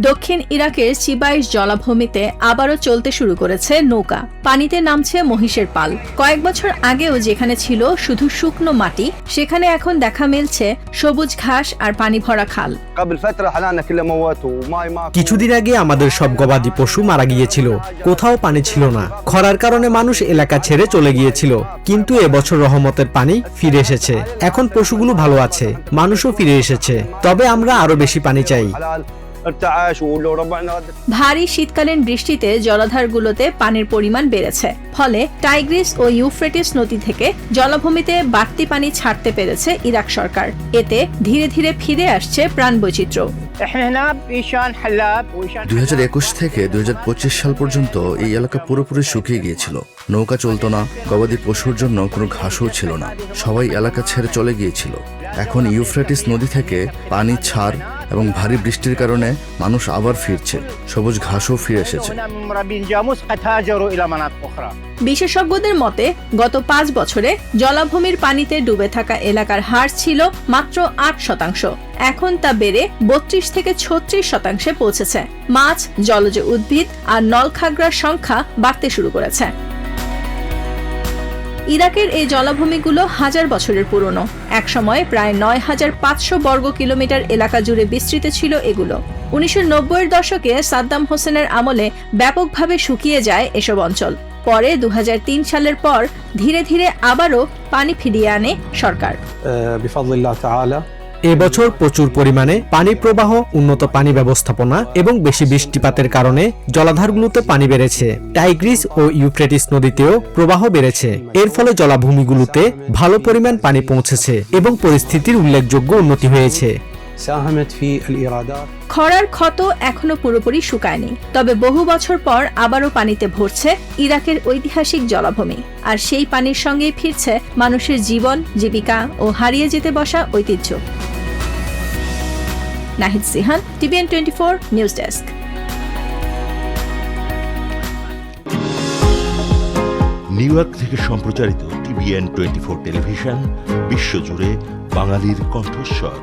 দক্ষিণ ইরাকের চিবাইস জলাভূমিতে আবারও চলতে শুরু করেছে নৌকা। পানিতে নামছে মহিষের পাল। কয়েক বছর আগেও যেখানে ছিল শুধু শুকনো মাটি, সেখানে এখন দেখা মিলছে সবুজ ঘাস আর পানি ভরা খাল। কিছুদিন আগে আমাদের সব গবাদি পশু মারা গিয়েছিল, কোথাও পানি ছিল না। খরার কারণে মানুষ এলাকা ছেড়ে চলে গিয়েছিল, কিন্তু এবছর রহমতের পানি ফিরে এসেছে। এখন পশুগুলো ভালো আছে, মানুষও ফিরে এসেছে। তবে আমরা আরো বেশি পানি চাই। ভারী শীতকালীন বৃষ্টিতে জলাধারগুলোতে পানির পরিমাণ বেড়েছে, ফলে টাইগ্রিস ও ইউফ্রেটিস নদী থেকে জলাভূমিতে বাড়তি পানি ছাড়তে পেরেছে ইরাক সরকার। এতে ধীরে ধীরে ফিরে আসছে প্রাণবৈচিত্র্য। 2021 থেকে 2025 সাল পর্যন্ত এই এলাকা পুরোপুরি শুকিয়ে গিয়েছিল। নৌকা চলতো না, গবাদি পশুর জন্য কোনো ঘাসও ছিল না। সবাই এলাকা ছেড়ে চলে গিয়েছিল। এখন ইউফ্রেটিস নদী থেকে পানি ছাড় এবং ভারী বৃষ্টির কারণে মানুষ আবার ফিরছে, সবুজ ঘাসও ফিরে এসেছে। বিশেষজ্ঞদের মতে গত 5 বছরে জলাভূমির পানিতে ডুবে থাকা এলাকার হার ছিল মাত্র 8%। এখন তা বেড়ে 32 থেকে 36% পৌঁছেছে। মাছ, জলজ উদ্ভিদ আর নলখাগড়ার সংখ্যা বাড়তে শুরু করেছে। ইরাকের এই জলাভূমিগুলো হাজার বছরের পুরনো। একসময় প্রায় 9,500 বর্গ কিলোমিটার এলাকা জুড়ে বিস্তৃত ছিল এগুলো। 1990-এর দশকে সাদ্দাম হোসেনের আমলে ব্যাপকভাবে শুকিয়ে যায় এসব অঞ্চল। পরে 2003 সালের পর ধীরে ধীরে আবারও পানি ফিরিয়ে আনে সরকার। এবছর প্রচুর পরিমাণে পানি প্রবাহ, উন্নত পানি ব্যবস্থাপনা এবং বেশি বৃষ্টিপাতের কারণে জলাধারগুলোতে পানি বেড়েছে। টাইগ্রিস ও ইউফ্রেটিস নদীতেও প্রবাহ বেড়েছে। এর ফলে জলাভূমিগুলোতে ভালো পরিমাণ পানি পৌঁছেছে এবং পরিস্থিতির উল্লেখযোগ্য উন্নতি হয়েছে। খরার ক্ষত এখনো পুরোপুরি শুকায়নি, তবে বহু বছর পর আবারও পানিতে ভরছে ইরাকের ঐতিহাসিক জলাভূমি। আর সেই পানির সঙ্গেই ফিরছে মানুষের জীবন, জীবিকা ও হারিয়ে যেতে বসা ঐতিহ্য। Nahid Sihan, TVN 24 news desk. New York থেকে সম্প্রচারিত টিভিএন 24 টেলিভিশন বিশ্বজুড়ে বাঙালির কণ্ঠস্বর।